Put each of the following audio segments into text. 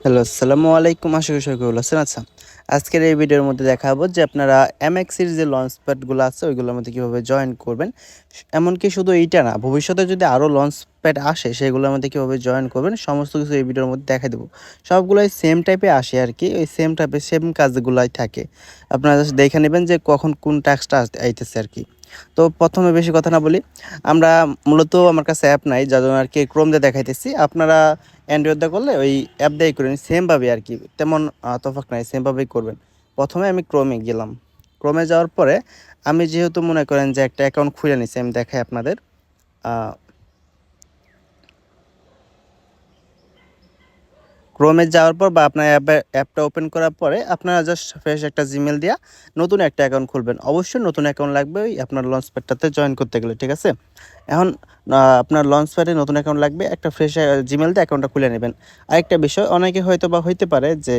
Hello, আসসালামু আলাইকুম। আশা করি সবাই ভালো আছেন। আচ্ছা, আজকের এই ভিডিওর মধ্যে দেখাবো যে আপনারা এমএক্সির যে লঞ্চ প্যাডগুলো আছে ওইগুলোর মধ্যে কীভাবে জয়েন করবেন। এমনকি শুধু এইটা না, ভবিষ্যতে যদি আরও লঞ্চ প্যাড আসে সেগুলোর মধ্যে কীভাবে জয়েন করবেন সমস্ত কিছু এই ভিডিওর মধ্যে দেখাই দেবো। সবগুলোই সেম টাইপে আসে আর কি, ওই সেম টাইপের সেম কাজগুলাই থাকে। আপনারা জাস্ট দেখে নেবেন যে কখন কোন টাস্কটা আইতেছে আর কি। তো প্রথমে বেশি কথা না বলি, আমরা মূলত আমার কাছে অ্যাপ নাই যার জন্য আর কি ক্রোম দিয়ে দেখাইতেছি। আপনারা অ্যান্ড্রয়েড দিয়ে করলে ওই অ্যাপ দিয়েই করেন, সেমভাবে আর কি, তেমন তফাৎ নাই, সেমভাবেই করবেন। প্রথমে আমি ক্রোমে গেলাম। ক্রোমে যাওয়ার পরে আমি যেহেতু মনে করেন যে একটা অ্যাকাউন্ট খুলে নিছি, আমি দেখাই আপনাদের। ক্রোমে যাওয়ার পর বা আপনার অ্যাপটা ওপেন করার পরে আপনারা জাস্ট ফ্রেশ একটা জিমেল দিয়া নতুন একটা অ্যাকাউন্ট খুলবেন। অবশ্যই নতুন অ্যাকাউন্ট লাগবে ওই আপনার লঞ্চ প্যাডটাতে জয়েন করতে গেলে, ঠিক আছে? এখন আপনার লঞ্চ প্যাডে নতুন অ্যাকাউন্ট লাগবে, একটা ফ্রেশ জিমেল দিয়ে অ্যাকাউন্টটা খুলে নেবেন। আরেকটা বিষয়, অনেকে হয়তো বা হইতে পারে যে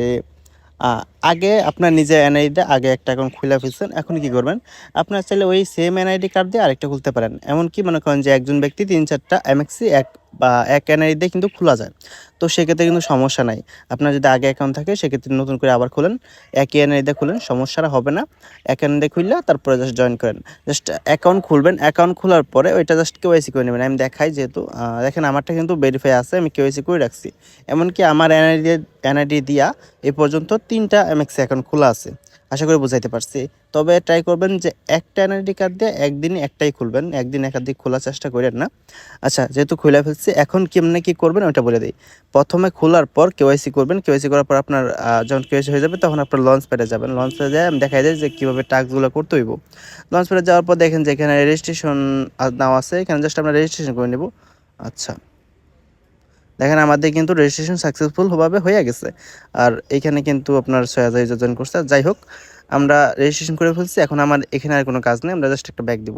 আ আগে আপনার নিজের এনআইডিতে আগে একটা অ্যাকাউন্ট খুলে ফেলছেন। এখন কি করবেন? আপনারা চাইলে ওই সেম এনআইডি কার্ড দিয়ে আরেকটা খুলতে পারেন। এমনকি মনে করেন যে একজন ব্যক্তি ৩-৪ টা এমএক্সি এক এনআইডি দিয়ে কিন্তু খোলা যায়। তো সেক্ষেত্রে কিন্তু সমস্যা নাই। আপনার যদি আগে অ্যাকাউন্ট থাকে সেক্ষেত্রে নতুন করে আবার খুলেন। একই এনআইডি দিয়ে খুলেন, সমস্যাটা হবে না। এক এনআইডি খুইল্লা তারপরে জাস্ট জয়েন করেন। জাস্ট অ্যাকাউন্ট খুলবেন। অ্যাকাউন্ট খোলার পরে ওইটা জাস্ট কেওয়াইসি করে নেবেন। আমি দেখাই যেহেতু দেখেন আমারটা কিন্তু ভেরিফাই আছে। আমি কেওয়াইসি করে রাখছি। এমনকি আমার এনআইডি দিয়া এ পর্যন্ত ৩ টা এমএক্স অ্যাকাউন্ট খোলা আছে। আশা করি বুঝাইতে পারছি। তবে ট্রাই করবেন যে একটা এনআইডি কার্ড দিয়ে একদিনে একটাই খুলবেন। একদিন একাধিক খোলার চেষ্টা কইরেন না। আচ্ছা, যেহেতু খুইলা ফেলছি এখন কেমনে কি করবেন ওইটা বলে দেই। প্রথমে খোলার পর কেওয়াইসি করবেন। কেওয়াইসি করার পর আপনার যখন কেওয়াইসি হয়ে যাবে তখন আপনার লঞ্চ প্যাডে যাবেন। লঞ্চ প্যাডে যেয়ে দেখাই যায় যে কীভাবে টাস্কগুলো করতে হইব। লঞ্চ প্যাডে যাওয়ার পর দেখেন যে এখানে রেজিস্ট্রেশন নেওয়া আছে। এখানে জাস্ট আমরা রেজিস্ট্রেশন করে নেব। আচ্ছা। দেখেন আমাদের কিন্তু রেজিস্ট্রেশন সাকসেসফুল ভাবে হয়ে গেছে। আর এইখানে কিন্তু আপনার ৬,০০০ ইউজার জয়েন করছে। যাই হোক, আমরা রেজিস্ট্রেশন করে ফেলছি। এখন আমার এখানে আর কোনো কাজ নেই। আমরা জাস্ট একটা ব্যাক দিব।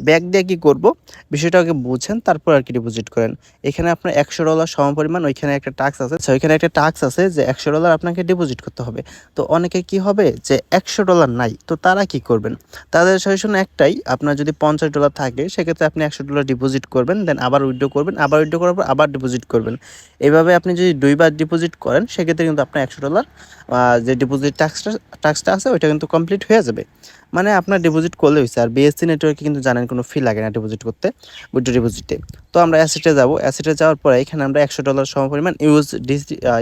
ব্যাক দিয়ে কি করব? বিষয়টা আগে বুঝেন, তারপর আর কি ডিপোজিট করেন। এখানে আপনার $১০০ সমপরিমাণ ওইখানে একটা টাস্ক আছে। আচ্ছা, ওইখানে একটা টাস্ক আছে যে $১০০ আপনাকে ডিপোজিট করতে হবে। তো অনেকের কি হবে যে $১০০ নাই। তো তারা কি করবেন? তাদের সাজেশন একটাই, আপনার যদি $৫০ থাকে সেক্ষেত্রে আপনি $১০০ ডিপোজিট করবেন, দেন আবার উইথড্র করবেন, আবার উইথড্র করার পর আবার ডিপোজিট করবেন। এভাবে আপনি যদি ২ বার ডিপোজিট করেন সেক্ষেত্রে কিন্তু আপনার $১০০ যে ডিপোজিট টাস্কটা আছে ওইটা কিন্তু কমপ্লিট হয়ে যাবে। মানে আপনার ডিপোজিট করলে হইছে। আর বিএসসি নেটওয়ার্কে কিন্তু জানেন কোনো ফি লাগে না ডিপোজিট করতে, উইথড্র ডিপোজিটে। তো আমরা অ্যাসেটে যাব। অ্যাসেটে যাওয়ার পরে এখানে আমরা $১০০ সমপরিমাণ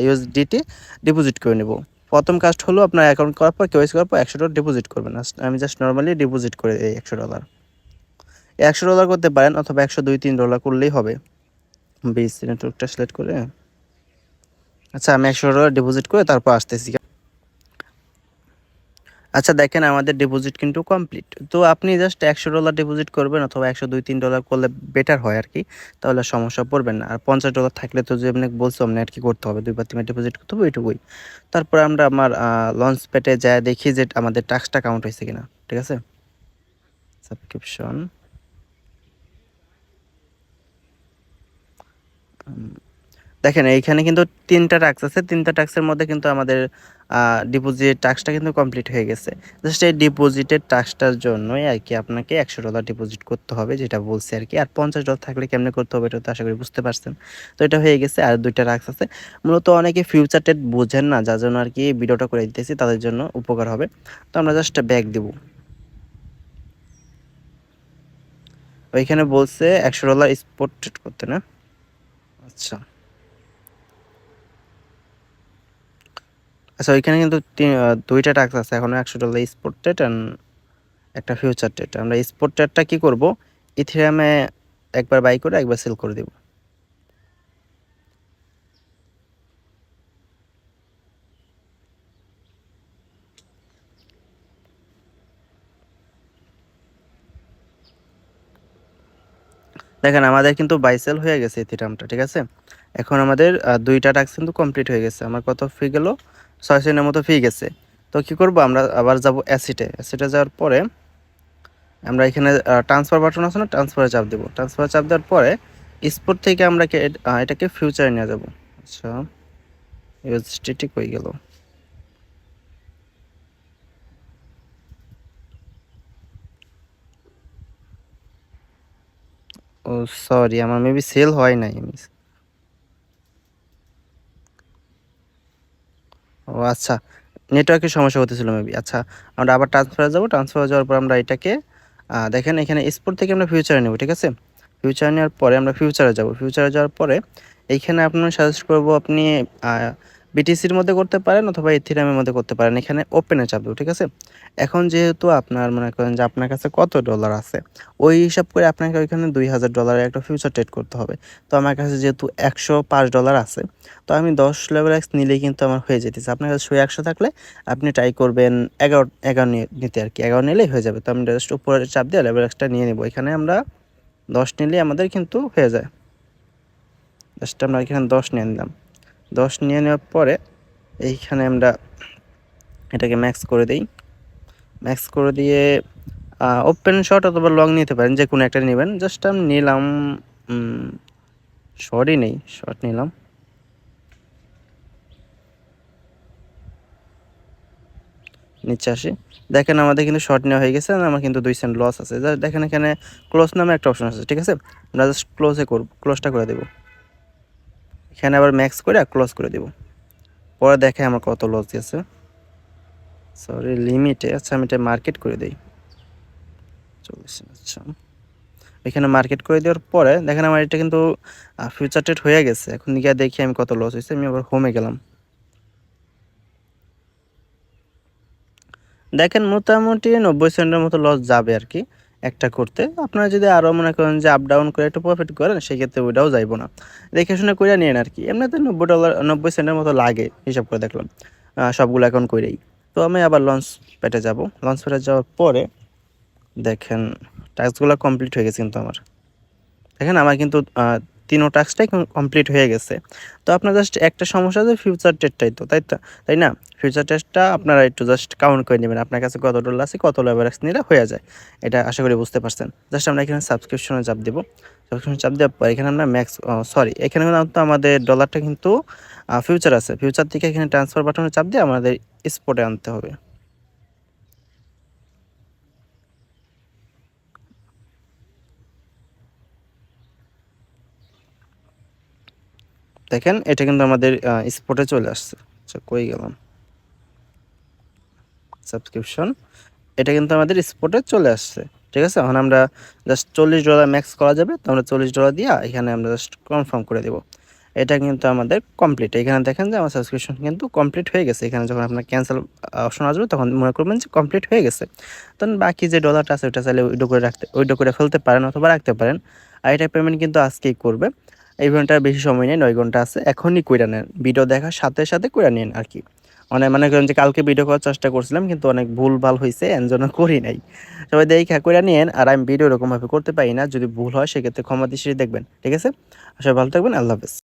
ইউএসডিটি ডিপোজিট করে নেব। প্রথম কাজটা হলো আপনার অ্যাকাউন্ট করার পর কেওয়াইসি করার পর $১০০ ডিপোজিট করবেন। আমি জাস্ট নরমালি ডিপোজিট করে দেই $১০০। $১০০ করতে পারেন অথবা $১০০, $২, $৩ করলেই হবে। বিএসসি নেটওয়ার্কটা সিলেক্ট করে, আচ্ছা, আমি $১০০ ডিপোজিট করে তারপর আসতেছি। আচ্ছা, দেখেন আমাদের ডিপোজিট কিন্তু কমপ্লিট। তো আপনি জাস্ট $১০০ ডিপোজিট করবেন অথবা $১০০, $২, $৩ করলে বেটার হয় আর কি। তাহলে সমস্যা পড়বেন না। আর $৫০ থাকলে তো যেমনি বলছি অমনি আর কি করতে হবে। ২ বার ৩ বার ডিপোজিট করতে হবে, ওইটুকুই। তারপরে আমরা আমার লঞ্চ প্যাডে যায়া দেখি যে আমাদের টাস্কটা কাউন্ট হইছে কিনা। ঠিক আছে? সাবস্ক্রিপশন, দেখেন এইখানে কিন্তু ৩ টা টাস্ক আছে। ৩ টা টাস্কের মধ্যে কিন্তু আমাদের ডিপোজিট টাস্কটা কিন্তু কমপ্লিট হয়ে গেছে। জাস্ট এই ডিপোজিটের টাস্কটার জন্যই আরকি আপনাকে $১০০ ডিপোজিট করতে হবে, যেটা বলছি আরকি। আর $৫০ থাকলে কেমনে করতে হবে এটা তো আশা করি বুঝতে পারছেন। তো এটা হয়ে গেছে। আর ২ টা টাস্ক আছে। মূলত অনেকে ফিউচার ট্রেড বোঝেন না, যার জন্য আরকি ভিডিওটা করে দিতেছি, তাদের জন্য উপকার হবে। তো আমরা জাস্ট ব্যাক দিব। ওইখানে বলছে $১০০ স্পট ট্রেড করতে, না? আচ্ছা। আচ্ছা, ওইখানে কিন্তু ২ টা টাস্ক আছে। এখনো $১০০ স্পট ট্রেড অ্যান্ড একটা ফিউচার ট্রেড। আমরা স্পট ট্রেডটা কি করব? ইথেরিয়ামে একবার বাই করে একবার সেল করে দিব। দেখেন আমাদের কিন্তু বাই সেল হয়ে গেছে ইথেরিয়ামটা, ঠিক আছে? এখন আমাদের ২ টা টাস্ক কিন্তু কমপ্লিট হয়ে গেছে। আমার কত ফি গেল? ৬ সেন্টের মতো ফি গেছে। তো কি করব? আমরা আবার যাব অ্যাসেটে। অ্যাসেটে যাওয়ার পরে আমরা এখানে ট্রান্সফার বাটন আছে না? ট্রান্সফারে চাপ দেব। ট্রান্সফারে চাপ দেওয়ার পরে স্পট থেকে আমরা এটাকে ফিউচারে নিয়ে যাব। আচ্ছা, ইউএসডিটি কই গেল? ও সরি, আমার মেবি সেল হয় নাই। ও আচ্ছা, নেটওয়ার্কের সমস্যা হতেছিল মেবি। আচ্ছা, আমরা আবার ট্রান্সফারে যাব। ট্রান্সফারে যাওয়ার পর আমরা এটাকে দেখেন এখানে স্পোর্ট থেকে আমরা ফিউচারে নেব, ঠিক আছে? ফিউচারে নেওয়ার পরে আমরা ফিউচারে যাব। ফিউচারে যাওয়ার পরে এইখানে আপনার সাজেস্ট করব আপনি বিটিসির মধ্যে করতে পারেন অথবা ইথেরিয়ামের মধ্যে করতে পারেন। এখানে ওপেনে চাপ দেবো, ঠিক আছে? এখন যেহেতু আপনার মনে করেন যে আপনার কাছে কত ডলার আছে, ওই হিসাব করে আপনাকে ওইখানে $2000 একটা ফিউচার ট্রেড করতে হবে। তো আমার কাছে যেহেতু $105 আছে, তো আমি 10 লেভেল এক্স নিলেই কিন্তু আমার হয়ে যেতেছে। আপনার কাছে 100 থাকলে আপনি ট্রাই করবেন 11 নিতে আর কি, 11 নিলেই হয়ে যাবে। তো আমি জাস্ট উপরে চাপ দিয়ে লেভেল এক্সটা নিয়ে নেব। এখানে আমরা 10 নিলেই আমাদের কিন্তু হয়ে যায়। জাস্ট আমরা এখানে 10 নিয়ে নিলাম। 10 নিয়ে নেওয়ার পরে এইখানে আমরা এটাকে ম্যাক্স করে দিই। ম্যাক্স করে দিয়ে ওপেন শট অথবা লং নিতে পারেন, যে কোনো একটা নেবেন। জাস্ট আমি নিলাম শর্টই নেই, শর্ট নিলাম। নিচে আসি, দেখেন আমাদের কিন্তু শর্ট নেওয়া হয়ে গেছে, আমার কিন্তু 2 সেন্ট লস আছে। জাস্ট দেখেন এখানে ক্লোজ নামে একটা অপশন আছে, ঠিক আছে? আমরা জাস্ট ক্লোজটা করে দেবো। এখানে আবার ম্যাক্স করে ক্লোজ করে দেবো। পরে দেখে আমার কত লস দিয়েছে, সরি লিমিটে। আচ্ছা আমি এটা মার্কেট করে দিই 40। আচ্ছা, এখানে মার্কেট করে দেওয়ার পরে দেখেন আমার এটা কিন্তু ফিউচার ট্রেড হয়ে গেছে। এখন গিয়ে দেখি আমি কত লস হয়েছে। আমি আবার হোমে গেলাম, দেখেন মোটামুটি 90 সেন্টের মতো লস যাবে আর কি একটা করতে। আপনারা যদি আরও মনে করেন যে আপ ডাউন করে একটু প্রফিট করেন, সেক্ষেত্রে ওইটাও যাইব না, দেখে শুনে করে নিন আর কি। এমনিতে $90 সেন্টের মতো লাগে হিসাব করে দেখলাম সবগুলো অ্যাকাউন্ট করেই। তো আমি আবার লঞ্চ প্যাডে যাব। লঞ্চ প্যাডে যাওয়ার পরে দেখেন টাস্কগুলো কমপ্লিট হয়ে গেছে কিন্তু আমার। দেখেন আমার কিন্তু 3ও টাস্কটাই কমপ্লিট হয়ে গেছে। তো আপনার জাস্ট একটা সমস্যা যে ফিউচার ট্রেডটাই তো, তাই না? ফিউচার ট্রেডটা আপনারা একটু জাস্ট কাউন্ট করে নেবেন, আপনার কাছে কত ডলার আছে, কত লেভারেজ নিলে হয়ে যায়। এটা আশা করি বুঝতে পারছেন। জাস্ট আমরা এখানে সাবস্ক্রিপশনে চাপ দেবো। সাবস্ক্রিপশনে চাপ দেওয়ার পর এখানে আমরা এখানে কিন্তু আমাদের ডলারটা কিন্তু ফিউচার আছে। ফিউচার থেকে এখানে ট্রান্সফার বাটনে চাপ দিয়ে আমাদের স্পটে আনতে হবে। দেখেন এটা কিন্তু আমাদের স্পটে চলে আসছে। আচ্ছা কই গেলাম, সাবস্ক্রিপশন, এটা কিন্তু আমাদের স্পটে চলে আসছে, ঠিক আছে? এখন আমরা জাস্ট $40 ম্যাক্স করা যাবে। তো আমরা $40 দিয়ে এখানে আমরা জাস্ট কনফার্ম করে দেব। এটা কিন্তু আমাদের কমপ্লিট। এখানে দেখেন যে আমার সাবস্ক্রিপশন কিন্তু কমপ্লিট হয়ে গেছে। এখানে যখন আপনার ক্যান্সেল অপশন আসবে তখন মনে করবেন যে কমপ্লিট হয়ে গেছে। তখন বাকি যে ডলারটা আছে ওইটা চাইলে উইথড্র করে ফেলতে পারেন অথবা রাখতে পারেন। আর এটা পেমেন্ট কিন্তু আজকেই করবে। এই ঘন্টার বেশি সময় নেই, 9 ঘন্টা আছে। এখনই কইরা নেন, ভিডিও দেখার সাথে সাথে কইরা নেন আর কি। মনে করেন যে কালকে ভিডিও করার চেষ্টা করছিলাম কিন্তু অনেক ভুলভাল হয়েছে, এর জন্য করি নাই। সবাই দেখা করে নিয়েন। আর আমি ভিডিও এরকমভাবে করতে পারি না, যদি ভুল হয় সেক্ষেত্রে ক্ষমা দৃষ্টিতে দেখবেন, ঠিক আছে? সবাই ভালো থাকবেন, আল্লাহ হাফেজ।